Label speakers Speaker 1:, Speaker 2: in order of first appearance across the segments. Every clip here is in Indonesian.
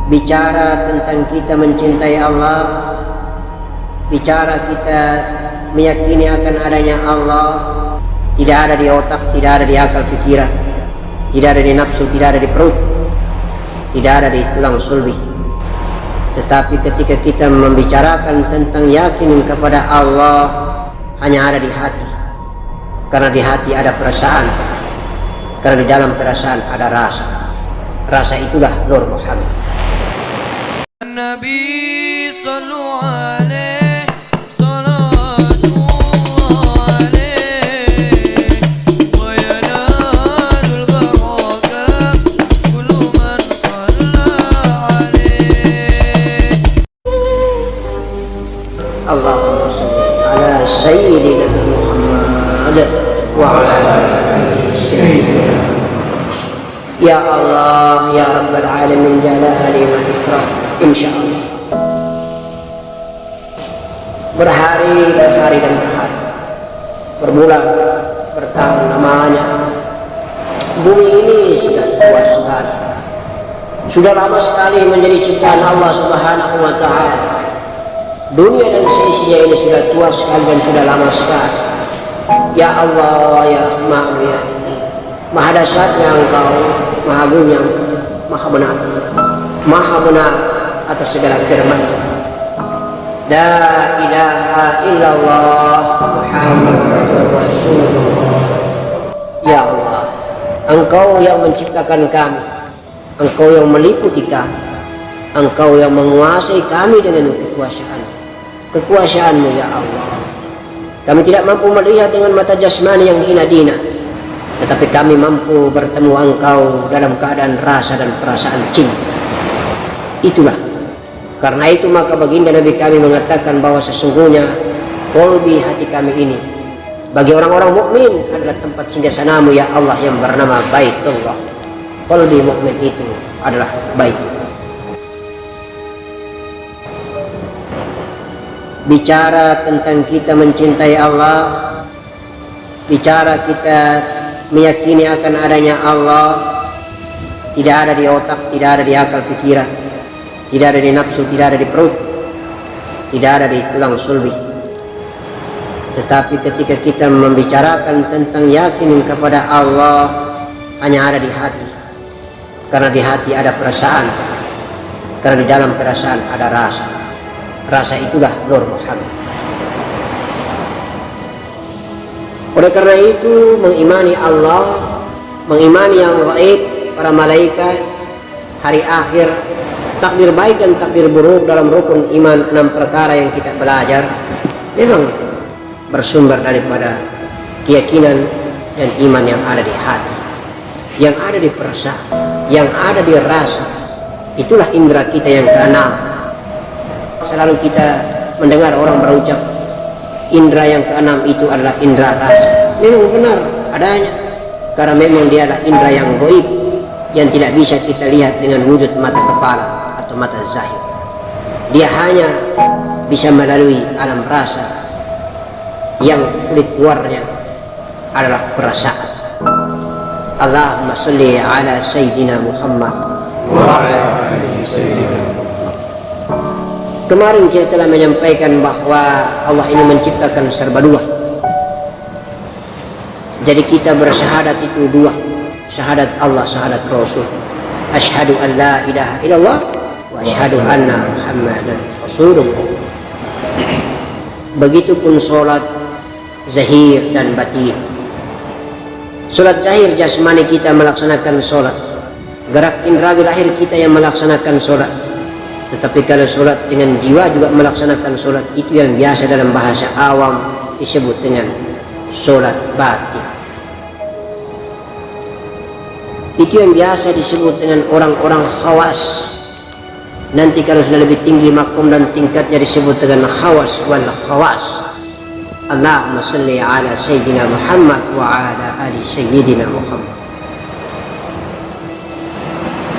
Speaker 1: bicara tentang kita mencintai Allah, bicara kita meyakini akan adanya Allah, tidak ada di otak, tidak ada di akal pikiran, tidak ada di nafsu, tidak ada di perut, tidak ada di tulang sulbi. Tetapi ketika kita membicarakan tentang yakin kepada Allah, hanya ada di hati. Karena di hati ada perasaan, karena di dalam perasaan ada rasa. Rasa itulah Nur Muhammad.
Speaker 2: Nabi sallallahu alaihi
Speaker 1: Allahumma salli ala sayyidina Muhammad wa ala ali sayyidina. Ya Allah, ya Rabbal alamin, jalali wal ikram, insyaallah. Berhari dan hari, berbulan, bertahun lamanya, bumi ini sudah tua sekali, sudah lama sekali menjadi ciptaan Allah Subhanahu wa ta'ala. Dunia dan seisinya ini sudah tua sekali dan sudah lama sekali. Ya Allah, ya Rahman, ya Maha dahsyatnya Engkau, Maha agungnya, Maha benar atas segala firman. La ilaha illallah Muhammadur Rasulullah. Ya Allah, Engkau yang menciptakan kami, Engkau yang meliputi kami, Engkau yang menguasai kami dengan kekuasaan-Mu ya Allah. Kami tidak mampu melihat dengan mata jasmani yang hina dina, tetapi kami mampu bertemu Engkau dalam keadaan rasa dan perasaan cinta. Itulah, karena itu maka baginda Nabi kami mengatakan bahwa sesungguhnya kolbi, hati kami ini bagi orang-orang mukmin adalah tempat singgah-sanamu ya Allah yang bernama Baitullah. Kolbi mukmin itu adalah Baitullah. Bicara tentang kita mencintai Allah, bicara kita meyakini akan adanya Allah, tidak ada di otak, tidak ada di akal pikiran, tidak ada di nafsu, tidak ada di perut, tidak ada di tulang sulbi. Tetapi ketika kita membicarakan tentang yakin kepada Allah, hanya ada di hati. Karena di hati ada perasaan, karena di dalam perasaan ada rasa. Rasa itulah Nur Muhammad. Oleh karena itu, mengimani Allah, mengimani yang gaib, para malaikat, hari akhir, takdir baik dan takdir buruk dalam rukun iman 6 perkara yang kita belajar, memang bersumber daripada keyakinan dan iman yang ada di hati, yang ada di perasaan, yang ada di rasa. Itulah indera kita yang keenam. Selalu kita mendengar orang berucap indera yang keenam itu adalah indera rasa. Memang benar adanya, karena memang dia adalah indera yang gaib, yang tidak bisa kita lihat dengan wujud mata kepala atau mata zahir. Dia hanya bisa melalui alam rasa yang kulit luarnya adalah perasaan. Allahumma salli ala sayyidina Muhammad wa ala ali sayyidina. Kemarin kita telah menyampaikan bahwa Allah ini menciptakan serba dua. Jadi kita bersyahadat itu dua, syahadat Allah, syahadat Rasul. Asyhadu an la ilaha illallah wa asyhadu anna Muhammadan Rasulullah. Begitupun sholat zahir dan batin. Sholat zahir jasmani kita melaksanakan sholat, gerak indrawi lahir kita yang melaksanakan sholat. Tetapi kalau sholat dengan jiwa juga melaksanakan sholat, itu yang biasa dalam bahasa awam disebut dengan sholat batin. Itu yang biasa disebut dengan orang-orang khawas. Nanti kalau sudah lebih tinggi makom dan tingkatnya disebut dengan khawas wal khawas. Allahumma salli ala sayyidina Muhammad wa ala ali sayyidina Muhammad.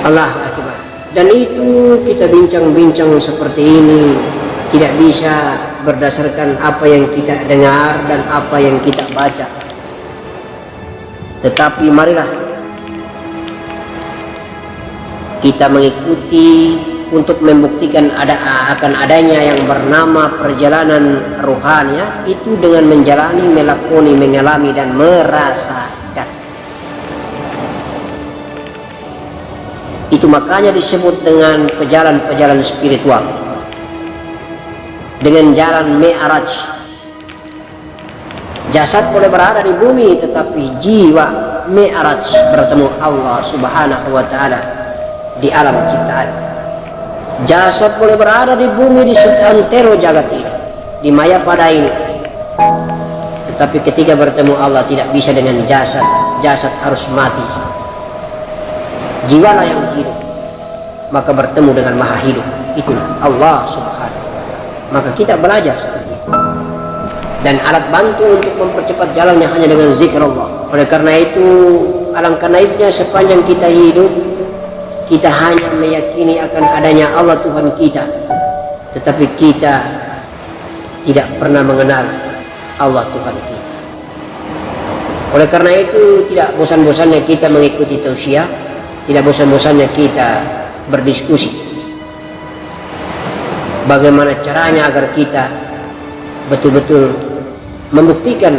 Speaker 1: Allah akbar. Dan itu kita bincang-bincang seperti ini tidak bisa berdasarkan apa yang kita dengar dan apa yang kita baca. Tetapi marilah kita mengikuti untuk membuktikan akan adanya yang bernama perjalanan ruhania itu dengan menjalani, melakoni, mengalami dan merasakan. Itu makanya disebut dengan pejalan-pejalan spiritual, dengan jalan Mi'raj. Jasad boleh berada di bumi, tetapi jiwa Mi'raj bertemu Allah Subhanahu wa Ta'ala di alam ciptaan. Jasad boleh berada di bumi, di seantero jagat ini, di maya pada ini, tetapi ketika bertemu Allah tidak bisa dengan jasad. Jasad harus mati, jiwalah yang hidup, maka bertemu dengan maha hidup, itulah Allah Subhanahu wa Ta'ala. Maka kita belajar seperti itu, dan alat bantu untuk mempercepat jalannya hanya dengan zikr Allah. Oleh karena itu, alangkah naifnya sepanjang kita hidup kita hanya meyakini akan adanya Allah Tuhan kita, tetapi kita tidak pernah mengenal Allah Tuhan kita. Oleh karena itu, tidak bosan-bosannya kita mengikuti tausiah, tidak bosan-bosannya kita berdiskusi bagaimana caranya agar kita betul-betul membuktikan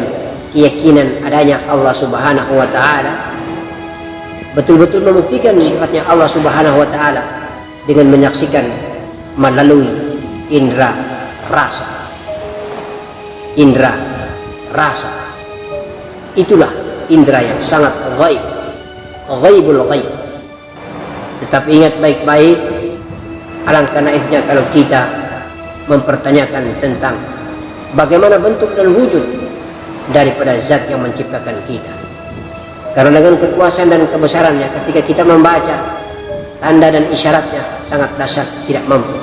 Speaker 1: keyakinan adanya Allah Subhanahu wa Ta'ala, betul-betul membuktikan sifatnya Allah Subhanahu wa Ta'ala dengan menyaksikan melalui indera rasa. Indera rasa itulah indera yang sangat ghaib, ghaibul ghaib. Tetapi ingat baik-baik, alangkah naifnya kalau kita mempertanyakan tentang bagaimana bentuk dan wujud daripada zat yang menciptakan kita. Karena dengan kekuasaan dan kebesarannya, ketika kita membaca tanda dan isyaratnya sangat dahsyat, tidak mampu.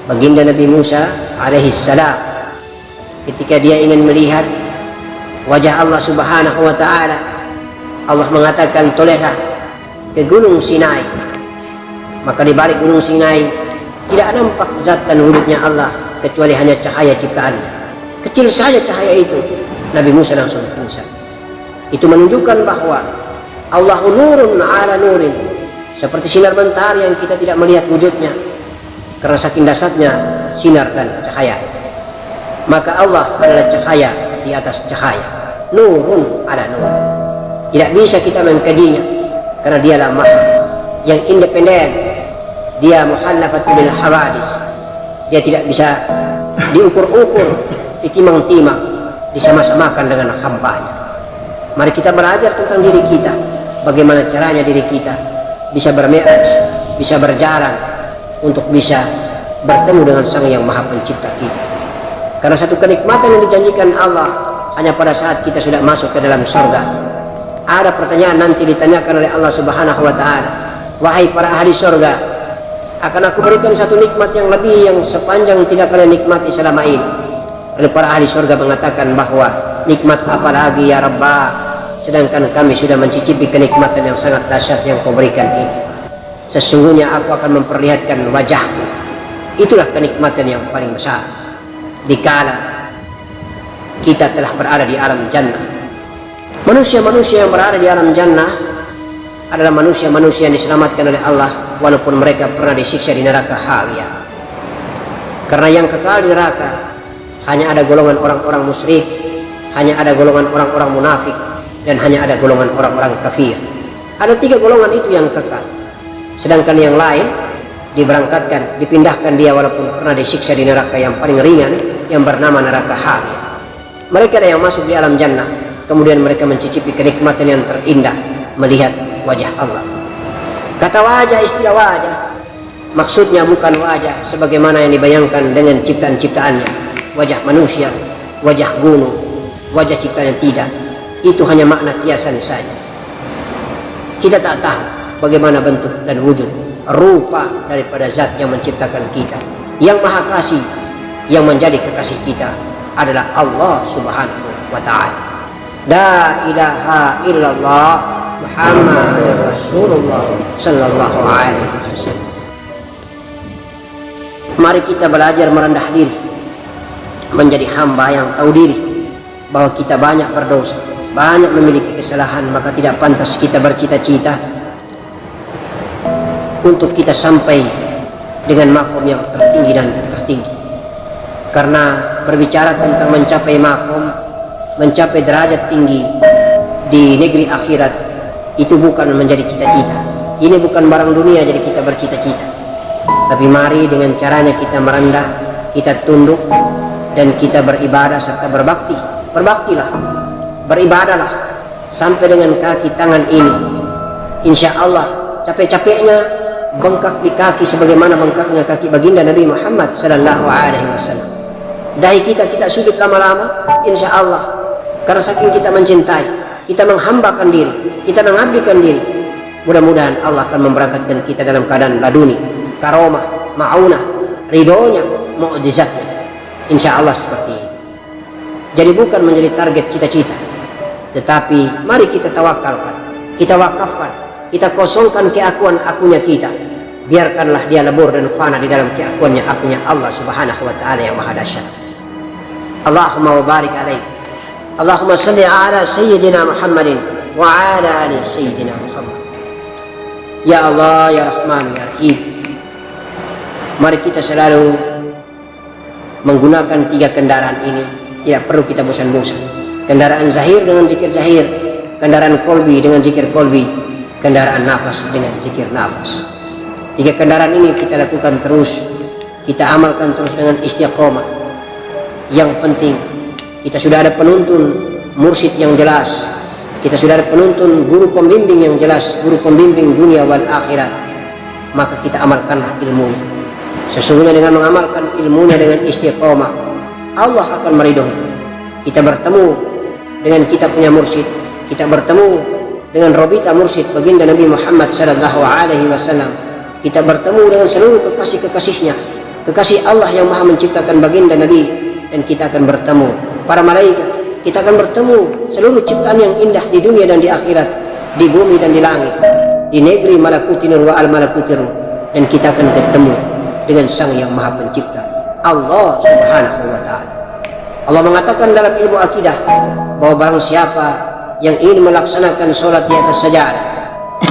Speaker 1: Baginda Nabi Musa alaihissalam, ketika dia ingin melihat wajah Allah Subhanahu wa Ta'ala, Allah mengatakan tolehlah ke Gunung Sinai. Maka di balik Gunung Sinai tidak nampak zat dan wujudnya Allah, kecuali hanya cahaya ciptaannya. Kecil saja cahaya itu, Nabi Musa langsung pingsan. Itu menunjukkan bahwa Allahu nurun ala nurin, seperti sinar mentari yang kita tidak melihat wujudnya karena saking dasarnya sinar dan cahaya. Maka Allah adalah cahaya di atas cahaya, nurun ala nur. Tidak bisa kita mengkajinya karena dialah maha yang independen, dia muhallafatul bil hawadis, dia tidak bisa diukur-ukur, ditimang-timang, disama-samakan dengan hambanya. Mari kita belajar tentang diri kita, bagaimana caranya diri kita bisa bermi'raj, bisa berjalan untuk bisa bertemu dengan Sang Yang Maha Pencipta kita. Karena satu kenikmatan yang dijanjikan Allah hanya pada saat kita sudah masuk ke dalam surga. Ada pertanyaan nanti ditanyakan oleh Allah Subhanahu wa Ta'ala, wahai para ahli surga, akan aku berikan satu nikmat yang lebih yang sepanjang tidak kalian nikmati selama ini. Lalu para ahli surga mengatakan bahwa nikmat apa lagi ya Rabbah, sedangkan kami sudah mencicipi kenikmatan yang sangat dahsyat yang kau berikan ini. Sesungguhnya aku akan memperlihatkan wajahku. Itulah kenikmatan yang paling besar dikala kita telah berada di alam jannah. Manusia-manusia yang berada di alam jannah adalah manusia-manusia yang diselamatkan oleh Allah, walaupun mereka pernah disiksa di neraka Hawiyah. Karena yang kekal di neraka hanya ada golongan orang-orang musyrik, hanya ada golongan orang-orang munafik, dan hanya ada golongan orang-orang kafir. Ada 3 golongan itu yang kekal, sedangkan yang lain diberangkatkan, dipindahkan dia walaupun pernah disiksa di neraka yang paling ringan yang bernama neraka Hawiyah. Mereka ada yang masuk di alam jannah, kemudian mereka mencicipi kenikmatan yang terindah, melihat wajah Allah. Kata wajah, istilah wajah, maksudnya bukan wajah sebagaimana yang dibayangkan dengan ciptaan-ciptaannya, wajah manusia, wajah gunung, wajah ciptaan, tidak. Itu hanya makna kiasan saja. Kita tak tahu bagaimana bentuk dan wujud, rupa daripada zat yang menciptakan kita. Yang maha kasih, yang menjadi kekasih kita adalah Allah Subhanahu wa Ta'ala. La ilaha illallah Muhammad Rasulullah sallallahu alaihi wasallam. Mari kita belajar merendah diri, menjadi hamba yang tahu diri bahwa kita banyak berdosa, banyak memiliki kesalahan, maka tidak pantas kita bercita-cita untuk kita sampai dengan makom yang tertinggi dan tertinggi. Karena berbicara tentang mencapai makom, mencapai derajat tinggi di negeri akhirat, itu bukan menjadi cita-cita. Ini bukan barang dunia jadi kita bercita-cita. Tapi mari dengan caranya kita merendah, kita tunduk, dan kita beribadah serta berbakti. Berbaktilah, beribadahlah sampai dengan kaki tangan ini. Insya Allah capek-capeknya bengkak di kaki sebagaimana bengkaknya kaki baginda Nabi Muhammad sallallahu alaihi wasallam. Dahi kita sudut lama-lama, insya Allah, karena saking kita mencintai, kita menghambakan diri, kita mengabdikan diri. Mudah-mudahan Allah akan memberangkatkan kita dalam keadaan laduni, karomah, ma'unah, ridhonya, mu'jizatnya. Insya Allah seperti ini. Jadi bukan menjadi target cita-cita, tetapi mari kita tawakalkan, kita wakafkan, kita kosongkan keakuan-akunya kita. Biarkanlah dia lebur dan fana di dalam keakuannya akunya Allah subhanahu wa ta'ala yang maha dahsyat. Allahumma wa barik alaih. Allahumma salli ala sayyidina Muhammadin wa ala ali sayyidina Muhammad. Ya Allah, ya Rahman, ya Rahim, mari kita selalu menggunakan 3 kendaraan ini. Tidak perlu kita bosan-bosan. Kendaraan zahir dengan zikir zahir, kendaraan kolbi dengan zikir kolbi, kendaraan nafas dengan zikir nafas. 3 kendaraan ini kita lakukan terus, kita amalkan terus dengan istiqomah. Yang penting kita sudah ada penuntun mursyid yang jelas, kita sudah ada penuntun guru pembimbing yang jelas, guru pembimbing dunia wal akhirat. Maka kita amalkanlah ilmu. Sesungguhnya dengan mengamalkan ilmunya dengan istiqomah, Allah akan meridhoi. Kita bertemu dengan kita punya mursyid, kita bertemu dengan Robita mursyid baginda Nabi Muhammad sallallahu alaihi wasallam. Kita bertemu dengan seluruh kekasih-kekasihnya, kekasih Allah yang maha menciptakan baginda Nabi. Dan kita akan bertemu para malaikat, kita akan bertemu seluruh ciptaan yang indah di dunia dan di akhirat, di bumi dan di langit, di negeri malakutinur wa al malakutirun. Dan kita akan bertemu dengan sang yang maha pencipta, Allah subhanahu wa ta'ala. Allah mengatakan dalam ilmu akidah bahwa barang siapa yang ingin melaksanakan sholat di atas sajadah,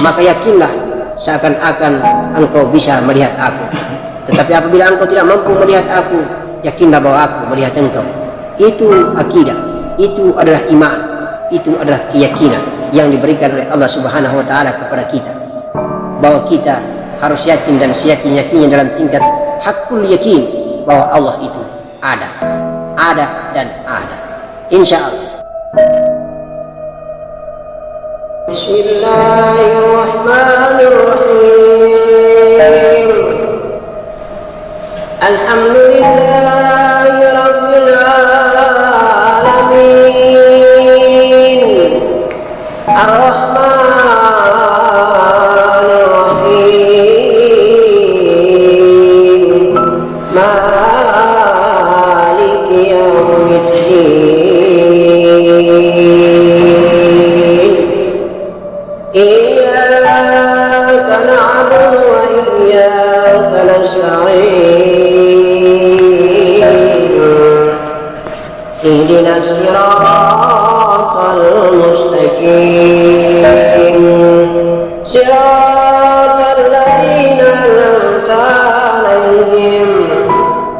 Speaker 1: maka yakinlah seakan-akan engkau bisa melihat aku. Tetapi apabila engkau tidak mampu melihat aku, yakinlah bahwa aku melihat engkau. Itu akidah, itu adalah iman, itu adalah keyakinan yang diberikan oleh Allah subhanahu wa ta'ala kepada kita, bahwa kita harus yakin dan seyakin-yakinnya dalam tingkat hakul yakin bahwa Allah itu ada dan ada. Insya Allah. Bismillahirrahmanirrahim. Alhamdulillahi rabbil alamin. Ar-Rahmanir Rahim. Maliki yaumiddin. Iyyaka na'budu wa iyyaka nasta'in. اهدنا الصراط المستقيم صراط الذين أنعمت عليهم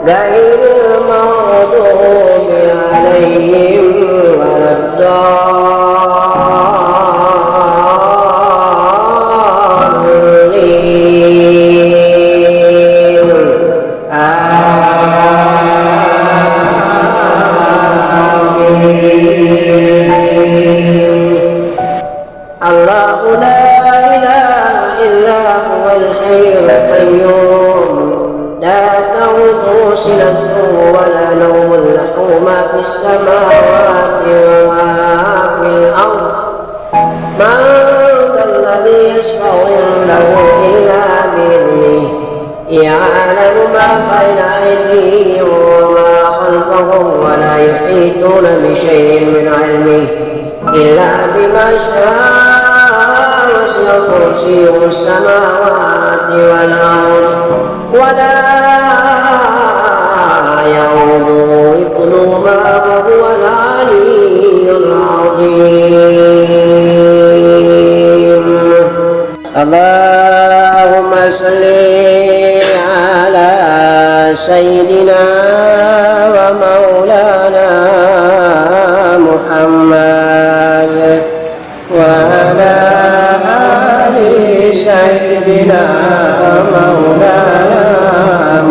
Speaker 1: غير المغضوب عليهم ولا الضالين. الله لا إله إلا هو الحي القيوم لا تأخذه سنة ولا نوم له ما في السماوات وما في الأرض. من ذا الذي يشفع عنده إلا بإذنه يعلم ما بين أيديهم وما خلفهم ولا يحيطون بشيء من علمه إلا بما شاء وسع كرسيه السماوات والأرض ولا يؤوده حفظهما وهو العلي العظيم. اللهم صل على سيدنا ومولانا محمد وعلى آل سيدنا ومولانا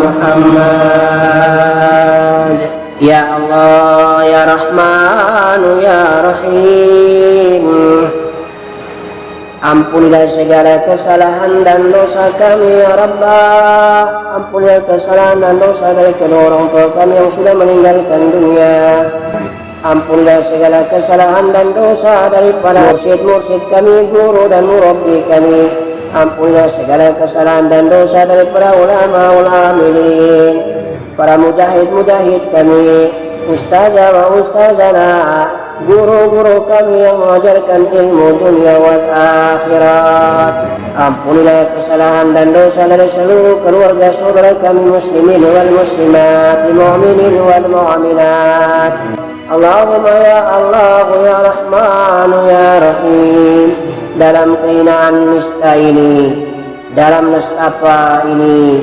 Speaker 1: محمد. Ya Allah, ya Rahman, ya Rahim, ampunilah segala kesalahan dan dosa kami ya Rabbah. Ampunilah kesalahan dan dosa dari kedua orang tua kami yang sudah meninggalkan dunia. Ampunilah segala kesalahan dan dosa daripada mursyid-mursyid kami, guru dan murabbi kami. Ampunilah segala kesalahan dan dosa daripada ulama-ulamilin, para mujahid-mujahid kami, ustazah wa ustazana, guru-guru kami yang mengajarkan ilmu dunia wal akhirat. Ampunilah kesalahan dan dosa dari seluruh keluarga saudara kami muslimin wal muslimat, mu'minin wal mu'minat. Allahumma ya Allah ya Rahman ya Rahim, dalam kehinaan nista ini, dalam nestapa ini,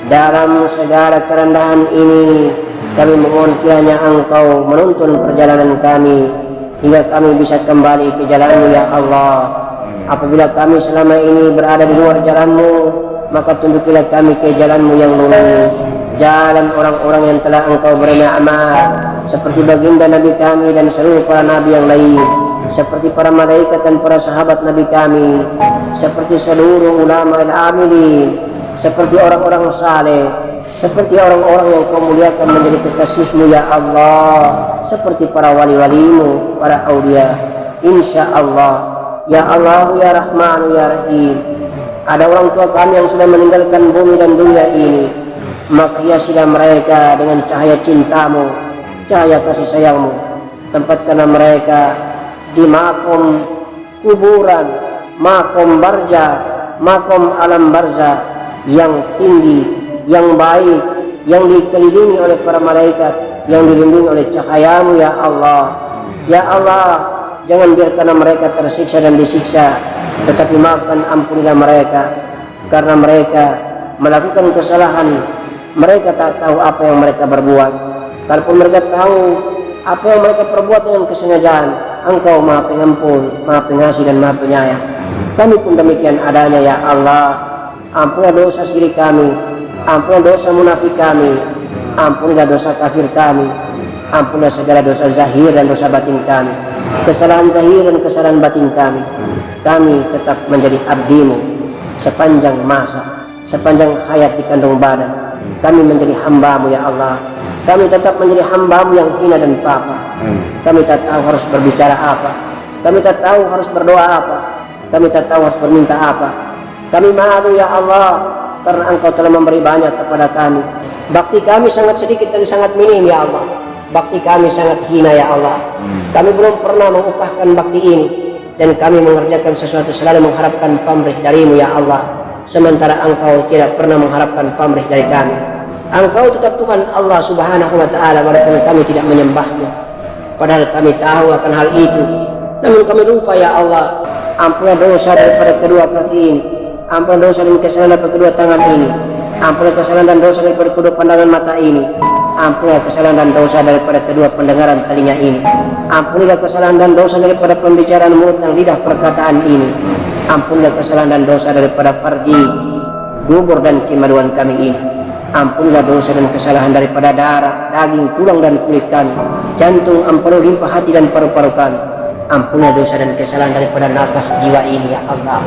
Speaker 1: dalam segala kerendahan ini, kami mohon kiranya Engkau menuntun perjalanan kami hingga kami bisa kembali ke jalan-Mu ya Allah. Apabila kami selama ini berada di luar jalan-Mu, maka tunjukilah kami ke jalan-Mu yang lurus, jalan orang-orang yang telah Engkau beri nikmat, seperti baginda Nabi kami dan seluruh para Nabi yang lain, seperti para malaikat dan para sahabat Nabi kami, seperti seluruh ulama al-amilin, seperti orang-orang saleh, seperti orang-orang yang Kau muliakan menjadi kekasih-Mu ya Allah, seperti para wali-wali-Mu, para aulia, insya Allah. Ya Allah ya Rahman ya Rahim, ada orang tua kami yang sudah meninggalkan bumi dan dunia ini, maka hiasilah mereka dengan cahaya cinta-Mu, cahaya kasih sayang-Mu. Tempatkanlah mereka di makom kuburan, makom barza, makom alam barza yang tinggi, yang baik, yang dikelilingi oleh para malaikat, yang dilindungi oleh cahaya-Mu ya Allah. Ya Allah, jangan biarkan mereka tersiksa dan disiksa, tetapi maafkan, ampunilah mereka, karena mereka melakukan kesalahan. Mereka tak tahu apa yang mereka berbuat. Kalaupun mereka tahu apa yang mereka perbuat dengan kesengajaan, Engkau Maha Pengampun, Maha Pengasih dan Maha Penyayang. Kami pun demikian adanya ya Allah. Ampunilah dosa syirik kami, ampunilah dosa munafik kami, ampunilah dosa kafir kami, ampunilah segala dosa zahir dan dosa batin kami, kesalahan zahir dan kesalahan batin kami. Kami tetap menjadi abdi-Mu sepanjang masa, sepanjang hayat di kandung badan. Kami menjadi hamba-Mu ya Allah. Kami tetap menjadi hamba-Mu yang hina dan papa. Kami tak tahu harus berbicara apa, kami tak tahu harus berdoa apa, kami tak tahu harus berminta apa. Kami malu ya Allah, karena Engkau telah memberi banyak kepada kami. Bakti kami sangat sedikit dan sangat minim ya Allah. Bakti kami sangat hina ya Allah. Kami belum pernah mengupahkan bakti ini, dan kami mengerjakan sesuatu selalu mengharapkan pamrih dari-Mu ya Allah, sementara Engkau tidak pernah mengharapkan pamrih dari kami. Engkau tetap Tuhan Allah subhanahu wa ta'ala, walaupun kami tidak menyembah-Mu, padahal kami tahu akan hal itu, namun kami lupa ya Allah. Ampunilah dosa daripada kedua kaki ini, ampunilah dosa dan kesalahan daripada kedua tangan ini, ampunilah kesalahan dan dosa daripada kedua pandangan mata ini, ampunilah kesalahan dan dosa daripada kedua pendengaran telinga ini, ampunilah kesalahan dan dosa daripada pembicaraan mulut dan lidah perkataan ini, ampunilah kesalahan dan dosa daripada farji, dubur dan kemaluan kami ini, ampunilah dosa dan kesalahan daripada darah, daging, tulang dan kulit kami, jantung, ampun limpah hati dan paru-paru kami. Ampunilah dosa dan kesalahan daripada nafas jiwa ini ya Allah.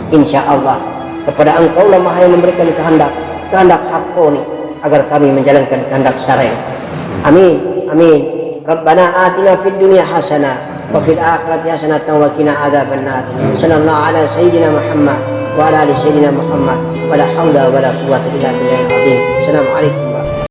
Speaker 1: Insya Allah kepada Engkau lah Maha yang memberikan kehendak hakoni, agar kami menjalankan kehendak syar'i. Amin amin. Rabbana atina fid dunya hasanah wa fil akhirati hasanah wa qina adzabannar. Sallallahu ala sayyidina Muhammad wa ala ali sayyidina Muhammad. Wala haula wala quwwata illa billahil azim. Assalamualaikum